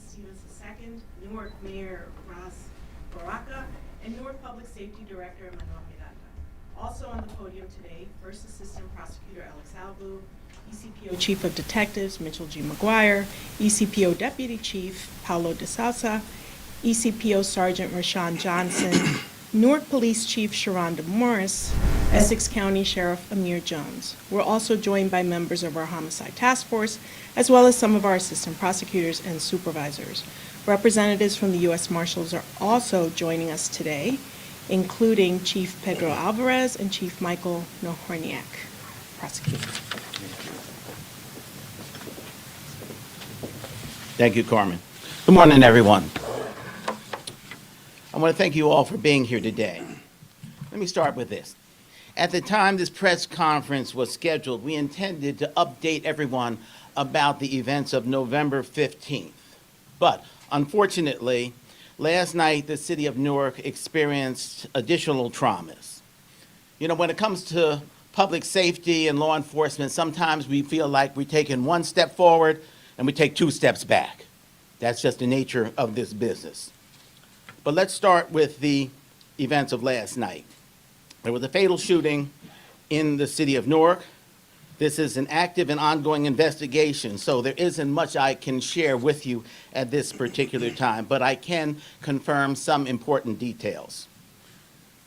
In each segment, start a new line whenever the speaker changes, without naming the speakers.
Stevens II, Newark Mayor Ras Baraka, and Newark Public Safety Director Manuel Miranda. Also on the podium today, First Assistant Prosecutor Alex Albu, ECPO Chief of Detectives Mitchell G. McGuire, ECPO Deputy Chief Paulo de Salsa, ECPO Sergeant Rashawn Johnson, Newark Police Chief Sharonda Morris, Essex County Sheriff Amir Jones. We're also joined by members of our Homicide Task Force, as well as some of our assistant prosecutors and supervisors. Representatives from the U.S. Marshals are also joining us today, including Chief Pedro Alvarez and Chief Michael Nohorniak, prosecutors.
Thank you, Carmen. Good morning, everyone. I want to thank you all for being here today. Let me start with this. At the time this press conference was scheduled, we intended to update everyone about the events of November 15th. But unfortunately, last night the city of Newark experienced additional traumas. You know, when it comes to public safety and law enforcement, sometimes we feel like we're taking one step forward and we take 2 steps back. That's just the nature of this business. But let's start with the events of last night. There was a fatal shooting in the city of Newark. This is an active and ongoing investigation, so there isn't much I can share with you at this particular time, but I can confirm some important details.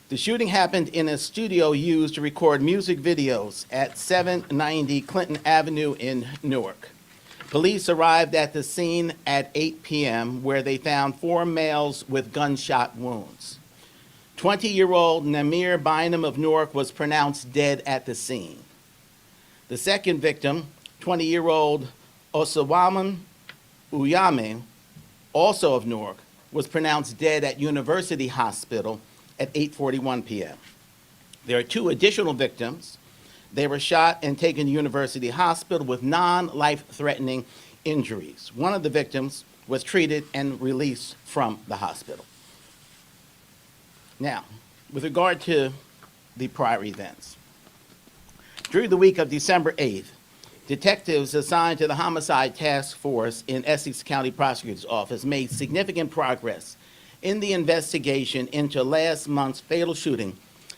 The shooting happened in a studio used to record music videos at 790 Clinton Avenue in Newark. Police arrived at the scene at 8 p.m., where they found 4 males with gunshot wounds. 20-year-old Namir Bynum of Newark was pronounced dead at the scene. The second victim, 20-year-old Osawaman Uyame, also of Newark, was pronounced dead at University Hospital at 8:41 p.m. There are 2 additional victims. They were shot and taken to University Hospital with non-life-threatening injuries. One of the victims was treated and released from the hospital. Now, with regard to the prior events, during the week of December 8th, detectives assigned to the Homicide Task Force in Essex County Prosecutor's Office made significant progress in the investigation into last month's fatal shooting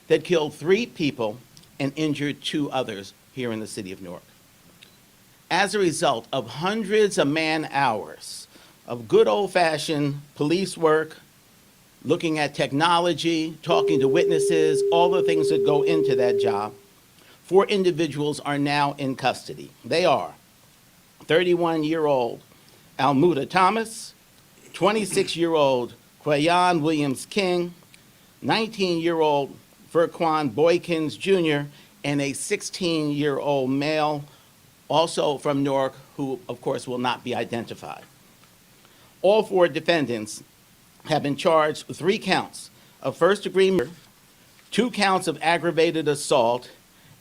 that killed 3 people and injured 2 others here in the city of Newark. As a result of hundreds of man-hours of good old-fashioned police work, looking at technology, talking to witnesses, all the things that go into that job, 4 individuals are now in custody. They are 31-year-old Almuda Thomas, 26-year-old Quayan Williams King, 19-year-old Verquan Boykins Jr., and a 16-year-old male, also from Newark, who, of course, will not be identified. All 4 defendants have been charged with 3 counts of first-degree murder, 2 counts of aggravated assault,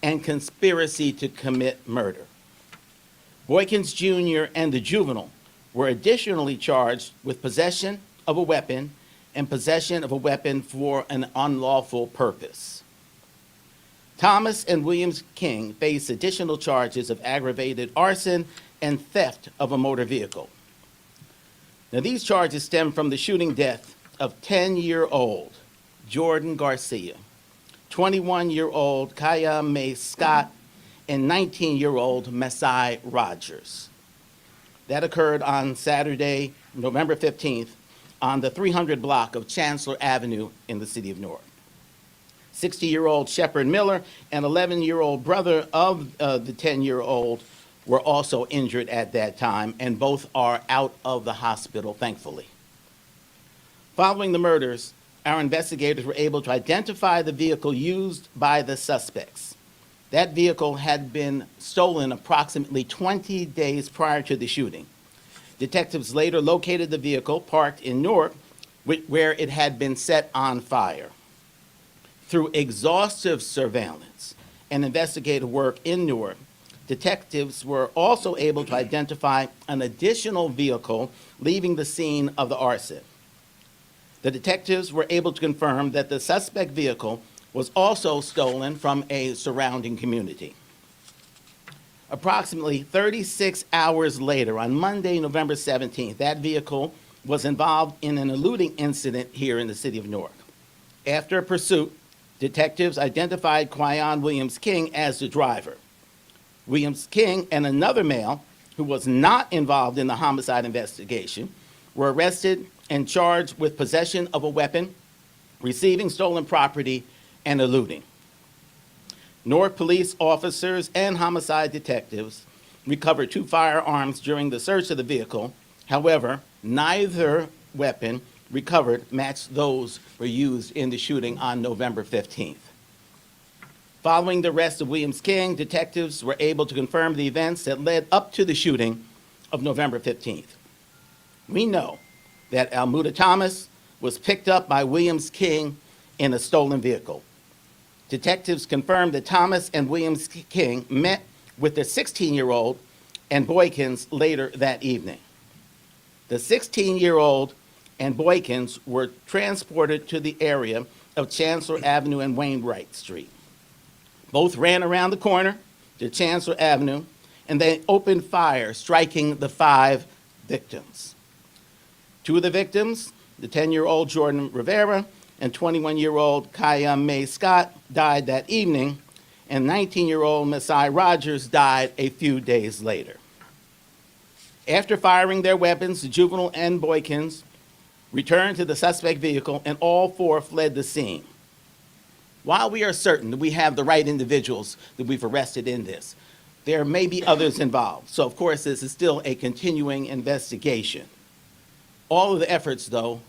and conspiracy to commit murder. Boykins Jr. and the juvenile were additionally charged with possession of a weapon and possession of a weapon for an unlawful purpose. Thomas and Williams King face additional charges of aggravated arson and theft of a motor vehicle. Now, these charges stem from the shooting death of 10-year-old Jordan Garcia, 21-year-old Kaya May Scott, and 19-year-old Masai Rogers. That occurred on Saturday, November 15th, on the 300 block of Chancellor Avenue in the city of Newark. 60-year-old Shepard Miller and 11-year-old brother of the 10-year-old were also injured at that time, and both are out of the hospital, thankfully. Following the murders, our investigators were able to identify the vehicle used by the suspects. That vehicle had been stolen approximately 20 days prior to the shooting. Detectives later located the vehicle parked in Newark, where it had been set on fire. Through exhaustive surveillance and investigative work in Newark, detectives were also able to identify an additional vehicle leaving the scene of the arson. The detectives were able to confirm that the suspect vehicle was also stolen from a surrounding community. Approximately 36 hours later, on Monday, November 17th, that vehicle was involved in an eluding incident here in the city of Newark. After a pursuit, detectives identified Quayon Williams King as the driver. Williams King and another male, who was not involved in the homicide investigation, were arrested and charged with possession of a weapon, receiving stolen property, and eluding. Newark police officers and homicide detectives recovered 2 firearms during the search of the vehicle. However, neither weapon recovered matched those were used in the shooting on November 15th. Following the arrest of Williams King, detectives were able to confirm the events that led up to the shooting of November 15th. We know that Almuda Thomas was picked up by Williams King in a stolen vehicle. Detectives confirmed that Thomas and Williams King met with the 16-year-old and Boykins later that evening. The 16-year-old and Boykins were transported to the area of Chancellor Avenue and Wainwright Street. Both ran around the corner to Chancellor Avenue, and they opened fire, striking the 5 victims. 2 of the victims, the 10-year-old Jordan Rivera and 21-year-old Kaya May Scott, died that evening, and 19-year-old Masai Rogers died a few days later. After firing their weapons, the juvenile and Boykins returned to the suspect vehicle, and all 4 fled the scene. While we are certain that we have the right individuals that we've arrested in this, there may be others involved. So, of course, this is still a continuing investigation. All of the efforts, though,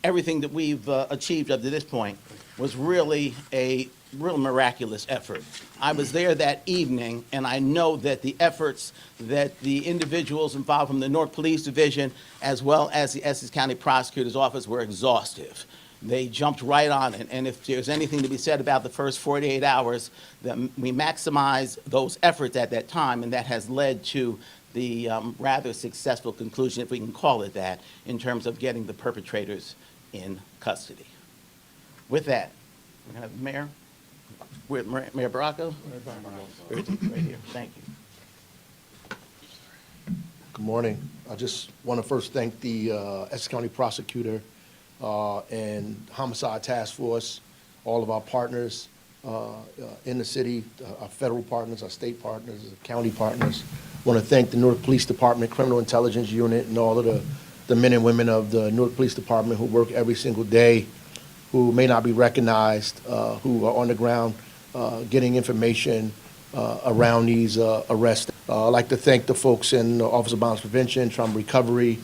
everything that we've achieved up to this point was really a real miraculous effort. I was there that evening, and I know that the efforts that the individuals involved from the Newark Police Division, as well as the Essex County Prosecutor's Office, were exhaustive. They jumped right on it, and if there's anything to be said about the first 48 hours, that we maximized those efforts at that time, and that has led to the rather successful conclusion, if we can call it that, in terms of getting the perpetrators in custody. With that, we're going to have the mayor. With Mayor Baraka? Right here. Thank you.
Good morning. I just want to first thank the Essex County Prosecutor and Homicide Task Force, all of our partners in the city, our federal partners, our state partners, our county partners. I want to thank the Newark Police Department, Criminal Intelligence Unit, and all of the men and women of the Newark Police Department who work every single day, who may not be recognized, who are on the ground getting information around these arrests. I'd like to thank the folks in the Office of Violence Prevention, Trauma Recovery,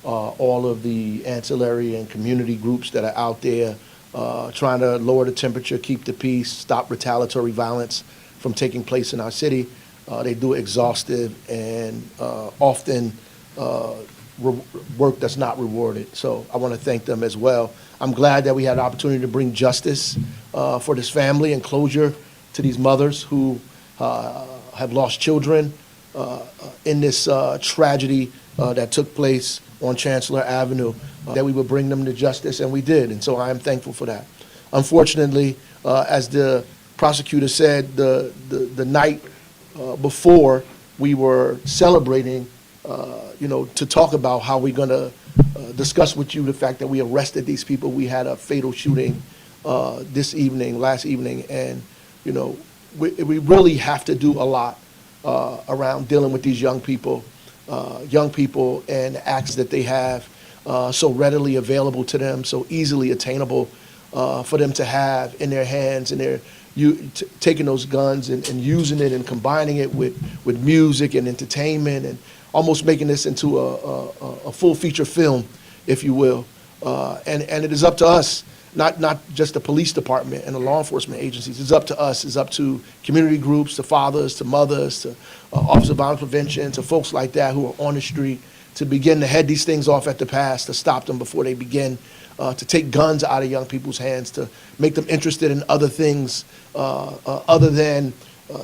all of the ancillary and community groups that are out there trying to lower the temperature, keep the peace, stop retaliatory violence from taking place in our city. They do exhaustive and often work that's not rewarded. So I want to thank them as well. I'm glad that we had the opportunity to bring justice for this family and closure to these mothers who have lost children in this tragedy that took place on Chancellor Avenue, that we would bring them to justice, and we did, and so I am thankful for that. Unfortunately, as the prosecutor said, the night before we were celebrating, to talk about how we're going to discuss with you the fact that we arrested these people. We had a fatal shooting last evening, and, we really have to do a lot around dealing with these young people and acts that they have so readily available to them, so easily attainable for them to have in their hands, and taking those guns and using it and combining it with music and entertainment, and almost making this into a full feature film, if you will. And it is up to us, not just the police department and the law enforcement agencies. It's up to us. It's up to community groups, to fathers, to mothers, to Office of Violence Prevention, to folks like that who are on the street, to begin to head these things off at the pass, to stop them before they begin, to take guns out of young people's hands, to make them interested in other things other than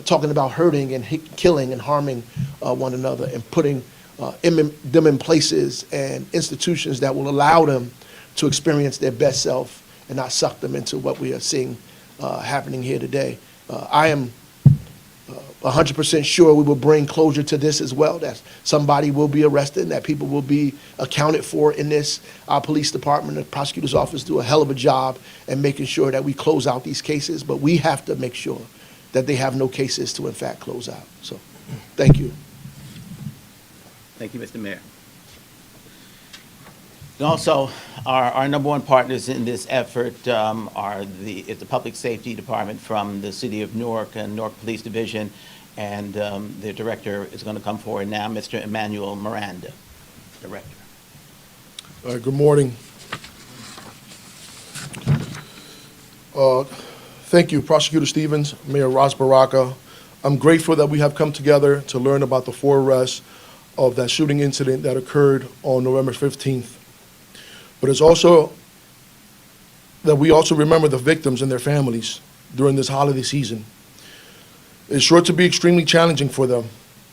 talking about hurting and killing and harming one another, and putting them in places and institutions that will allow them to experience their best self and not suck them into what we are seeing happening here today. I am 100% sure we will bring closure to this as well, that somebody will be arrested and that people will be accounted for in this. Our police department, the prosecutor's office do a hell of a job in making sure that we close out these cases, but we have to make sure that they have no cases to in fact close out. So, thank you.
Thank you, Mr. Mayor. And also, our number one partners in this effort is the Public Safety Department from the City of Newark and Newark Police Division, and their director is going to come forward now, Mr. Emmanuel Miranda, Director.
Good morning. Thank you, Prosecutor Stevens, Mayor Ras Baraka. I'm grateful that we have come together to learn about the 4 arrests of that shooting incident that occurred on November 15th. But it's also that we also remember the victims and their families during this holiday season. It's sure to be extremely challenging for them.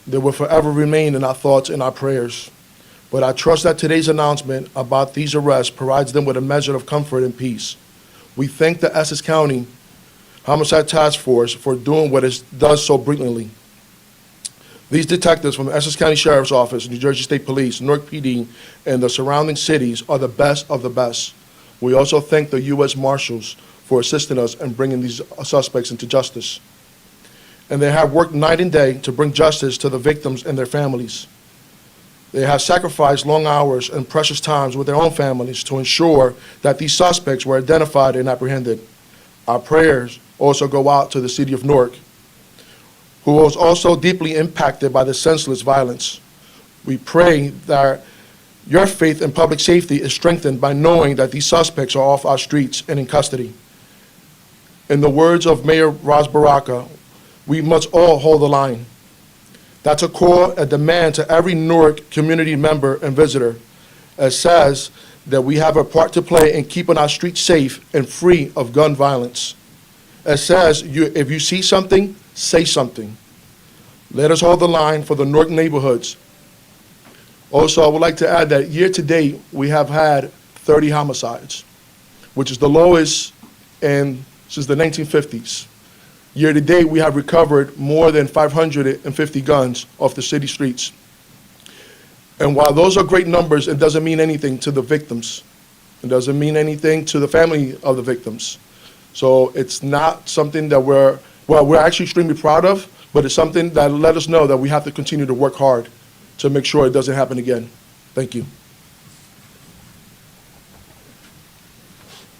They will forever remain in our thoughts and our prayers. But I trust that today's announcement about these arrests provides them with a measure of comfort and peace. We thank the Essex County Homicide Task Force for doing what it does so brilliantly. These detectives from the Essex County Sheriff's Office, New Jersey State Police, Newark PD, and the surrounding cities are the best of the best. We also thank the U.S. Marshals for assisting us in bringing these suspects into justice. And they have worked night and day to bring justice to the victims and their families. They have sacrificed long hours and precious times with their own families to ensure that these suspects were identified and apprehended. Our prayers also go out to the city of Newark, who was also deeply impacted by the senseless violence. We pray that your faith in public safety is strengthened by knowing that these suspects are off our streets and in custody. In the words of Mayor Ras Baraka, we must all hold the line. That's a demand to every Newark community member and visitor. It says that we have a part to play in keeping our streets safe and free of gun violence. It says if you see something, say something. Let us hold the line for the Newark neighborhoods. Also, I would like to add that year to date, we have had 30 homicides, which is the lowest since the 1950s. Year to date, we have recovered more than 550 guns off the city streets. And while those are great numbers, it doesn't mean anything to the victims. It doesn't mean anything to the family of the victims. So it's not something that we're actually extremely proud of, but it's something that let us know that we have to continue to work hard to make sure it doesn't happen again. Thank you.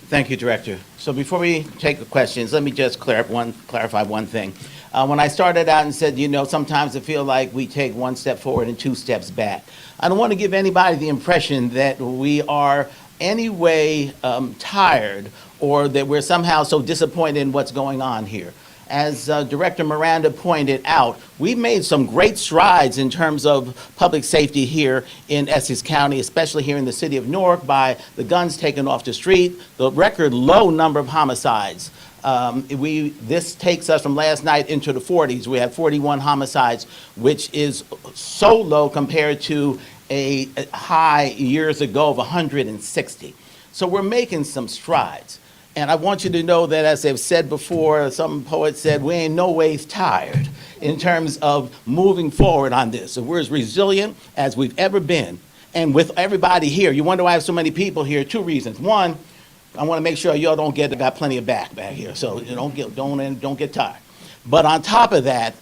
Thank you, Director. So before we take the questions, let me just clarify one thing. When I started out and said, sometimes I feel like we take 1 step forward and 2 steps back. I don't want to give anybody the impression that we are anyway tired or that we're somehow so disappointed in what's going on here. As Director Miranda pointed out, we've made some great strides in terms of public safety here in Essex County, especially here in the city of Newark, by the guns taken off the street, the record low number of homicides. This takes us from last night into the 40s. We had 41 homicides, which is so low compared to a high years ago of 160. So we're making some strides. And I want you to know that, as they've said before, some poet said, we ain't no ways tired in terms of moving forward on this. So we're as resilient as we've ever been. And with everybody here, you wonder why I have so many people here. 2 reasons. One, I want to make sure y'all don't got plenty of back here, so you don't get tired. But on top of that,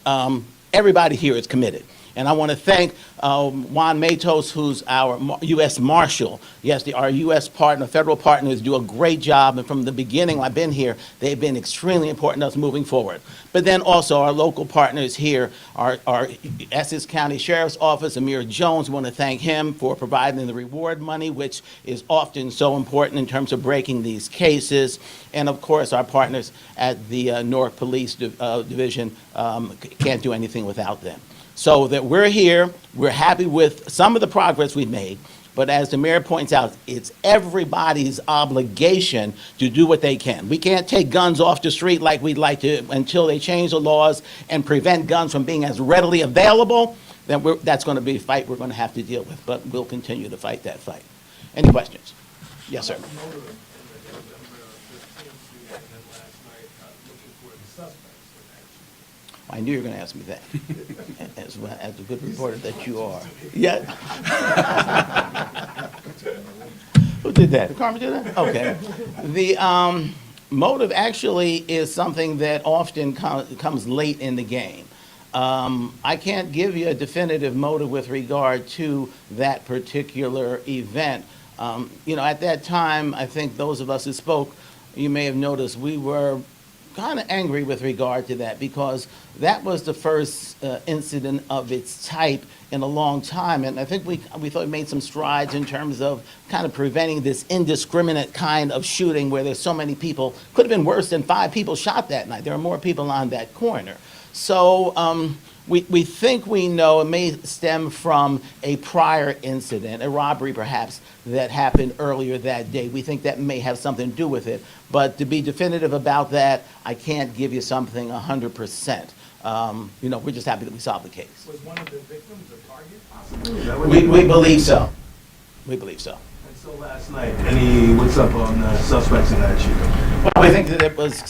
everybody here is committed. And I want to thank Juan Matos, who's our U.S. Marshal. Yes, our U.S. partner, federal partners do a great job. And from the beginning I've been here, they've been extremely important to us moving forward. But then also our local partners here, our Essex County Sheriff's Office, Amir Jones, we want to thank him for providing the reward money, which is often so important in terms of breaking these cases. And of course, our partners at the Newark Police Division can't do anything without them. So that we're here, we're happy with some of the progress we've made, but as the mayor points out, it's everybody's obligation to do what they can. We can't take guns off the street like we'd like to until they change the laws and prevent guns from being as readily available. Then that's going to be a fight we're going to have to deal with, but we'll continue to fight that fight. Any questions? Yes, sir. I knew you were going to ask me that, as a good reporter that you are. Yeah. Who did that? Did Carmen do that? Okay. The motive actually is something that often comes late in the game. I can't give you a definitive motive with regard to that particular event. At that time, I think those of us who spoke, you may have noticed, we were kind of angry with regard to that, because that was the first incident of its type in a long time. And I think we thought we made some strides in terms of kind of preventing this indiscriminate kind of shooting where there's so many people. Could have been worse than 5 people shot that night. There are more people on that corner. So we think we know it may stem from a prior incident, a robbery perhaps, that happened earlier that day. We think that may have something to do with it. But to be definitive about that, I can't give you something 100%. We're just happy that we solved the case.
Was one of the victims a target possibly?
We believe so. We believe so.
And so last night, what's up on suspects in that shooting?
Well, we think that it was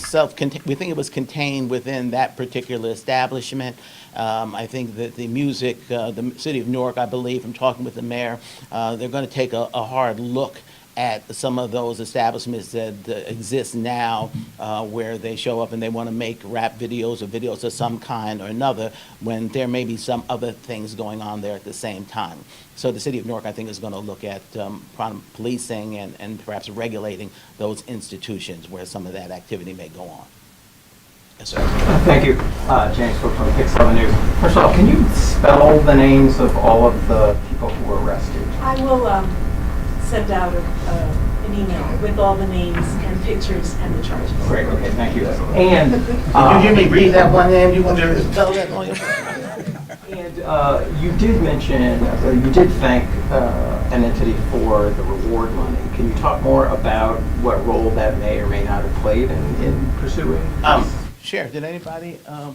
we think it was contained within that particular establishment. I think that the city of Newark, I believe, from talking with the mayor, they're going to take a hard look at some of those establishments that exist now, where they show up and they want to make rap videos or videos of some kind or another, when there may be some other things going on there at the same time. So the city of Newark, I think, is going to look at policing and perhaps regulating those institutions where some of that activity may go on. Yes, sir.
Thank you. James Cook from Pix 7 News. First of all, can you spell the names of all of the people who were arrested?
I will send out an email with all the names and pictures and the charges.
Great, okay, thank you. And
Did you hear me read that one name? You want me to spell that on you?
And you did mention, you did thank an entity for the reward money. Can you talk more about what role that may or may not have played in pursuing?
Sure. Did anybody?
No.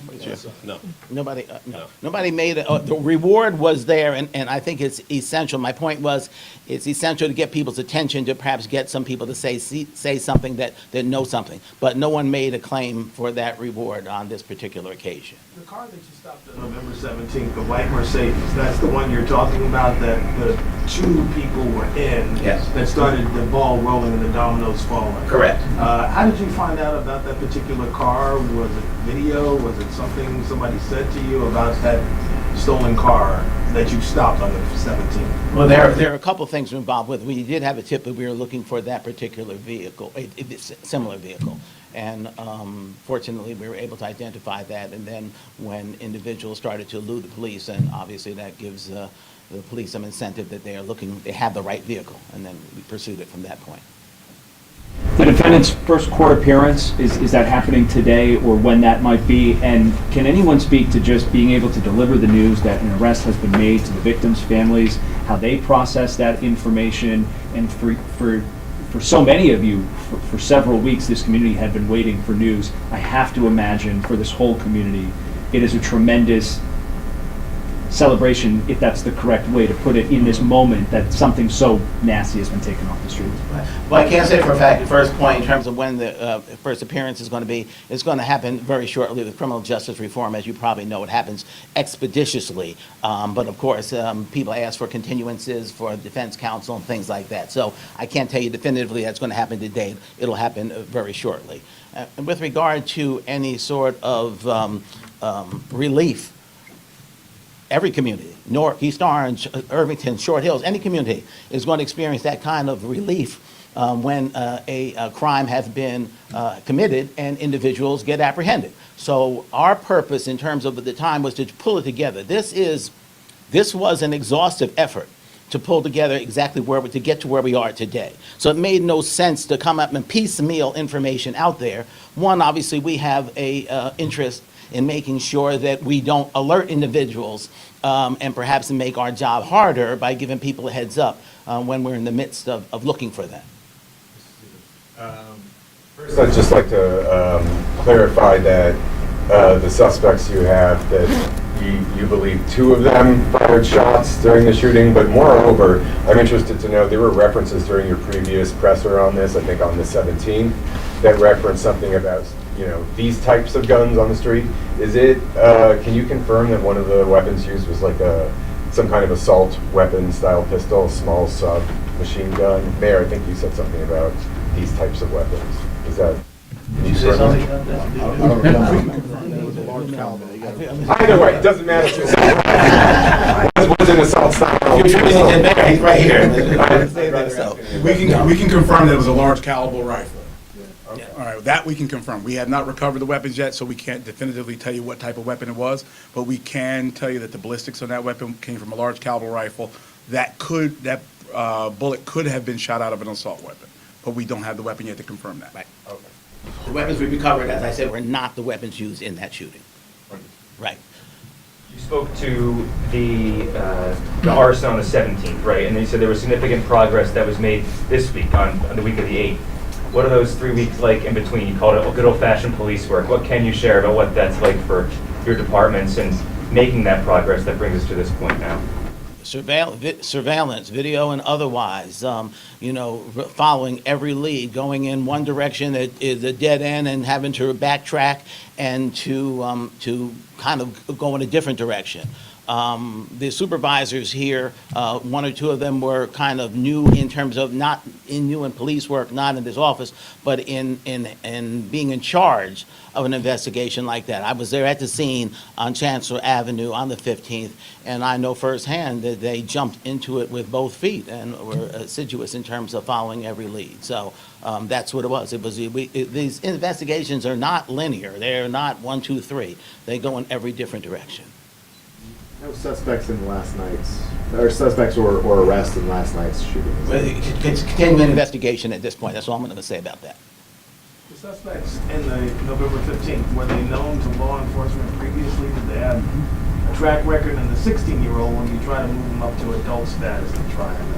Nobody. No. Nobody made it. The reward was there, and I think it's essential. My point was, it's essential to get people's attention, to perhaps get some people to say something that know something. But no one made a claim for that reward on this particular occasion.
The car that you stopped on November 17th, the white Mercedes, that's the one you're talking about that the 2 people were in.
Yes.
That started the ball rolling and the dominoes falling.
Correct.
How did you find out about that particular car? Was it video? Was it something somebody said to you about that stolen car that you stopped on the 17th?
Well, there are a couple of things involved with it. We did have a tip that we were looking for that particular vehicle, a similar vehicle. And fortunately, we were able to identify that. And then when individuals started to elude the police, and obviously that gives the police some incentive that they have the right vehicle. And then we pursued it from that point.
The defendant's first court appearance, is that happening today, or when that might be? And can anyone speak to just being able to deliver the news that an arrest has been made to the victims' families, how they process that information? And for so many of you, for several weeks, this community had been waiting for news. I have to imagine for this whole community, it is a tremendous celebration, if that's the correct way to put it, in this moment that something so nasty has been taken off the streets.
Well, I can't say for a fact, the first point in terms of when the first appearance is going to be, it's going to happen very shortly with criminal justice reform. As you probably know, it happens expeditiously. But of course, people ask for continuances for defense counsel and things like that. So I can't tell you definitively that's going to happen today. It'll happen very shortly. And with regard to any sort of relief, every community, Newark, East Orange, Irvington, Short Hills, any community is going to experience that kind of relief when a crime has been committed and individuals get apprehended. So our purpose in terms of the time was to pull it together. This was an exhaustive effort to pull together exactly to get to where we are today. So it made no sense to come up and piecemeal information out there. One, obviously, we have a interest in making sure that we don't alert individuals and perhaps make our job harder by giving people a heads up when we're in the midst of looking for them.
First, I'd just like to clarify that the suspects you have, that you believe 2 of them fired shots during the shooting, but moreover, I'm interested to know, there were references during your previous presser on this, I think on the 17th, that referenced something about, these types of guns on the street. Is it, can you confirm that one of the weapons used was like some kind of assault weapon style pistol, small sub-machine gun? Mayor, I think you said something about these types of weapons. Is that?
Did you say something?
Either way, it doesn't matter. It was an assault style.
He's right here.
We can confirm that it was a large caliber rifle.
Okay.
All right, that we can confirm. We have not recovered the weapons yet, so we can't definitively tell you what type of weapon it was, but we can tell you that the ballistics on that weapon came from a large caliber rifle. That bullet could have been shot out of an assault weapon, but we don't have the weapon yet to confirm that.
Right. The weapons we recovered, as I said, were not the weapons used in that shooting. Right.
You spoke to the arson on the 17th, right? And then you said there was significant progress that was made this week, on the week of the 8th. What are those 3 weeks like in between? You called it good old-fashioned police work. What can you share about what that's like for your departments and making that progress that brings us to this point now?
Surveillance, video and otherwise, following every lead, going in one direction that is a dead end and having to backtrack and to kind of go in a different direction. The supervisors here, 1 or 2 of them were kind of new in terms of not new in police work, not in this office, but in being in charge of an investigation like that. I was there at the scene on Chancellor Avenue on the 15th, and I know firsthand that they jumped into it with both feet and were assiduous in terms of following every lead. So that's what it was. These investigations are not linear. They're not 1, 2, 3. They go in every different direction.
No suspects in last night's, or suspects or arrests in last night's shooting.
It's continuing investigation at this point. That's all I'm going to say about that.
The suspects in the November 15th, were they known to law enforcement previously? Did they have a track record? And the 16-year-old, when you try to move them up to adult status and try them?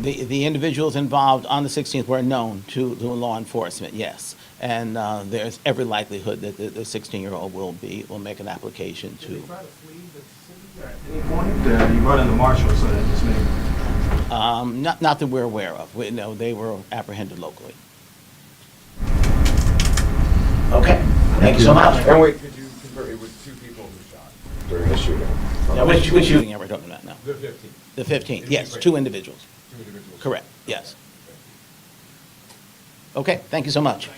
The individuals involved on the 16th were known to law enforcement, yes. And there's every likelihood that the 16-year-old will make an application to.
Did they try to flee the city at any point? You brought in the marshal, so that just made.
Not that we're aware of. No, they were apprehended locally. Okay, thank you so much.
And wait, could you confirm it was 2 people who shot during the shooting?
Now, which shooting are we talking about now?
The 15th.
The 15th, yes, 2 individuals.
2 individuals.
Correct, yes. Okay, thank you so much.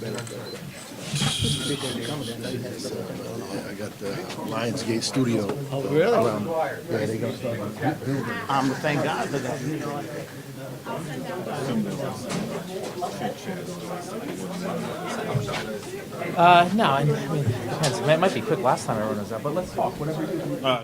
I got the Lionsgate studio.
Oh, really?
Yeah, they go.
Thank God for that.
No, I mean, it might be quick last time everyone was out, but let's talk, whatever you do.
No.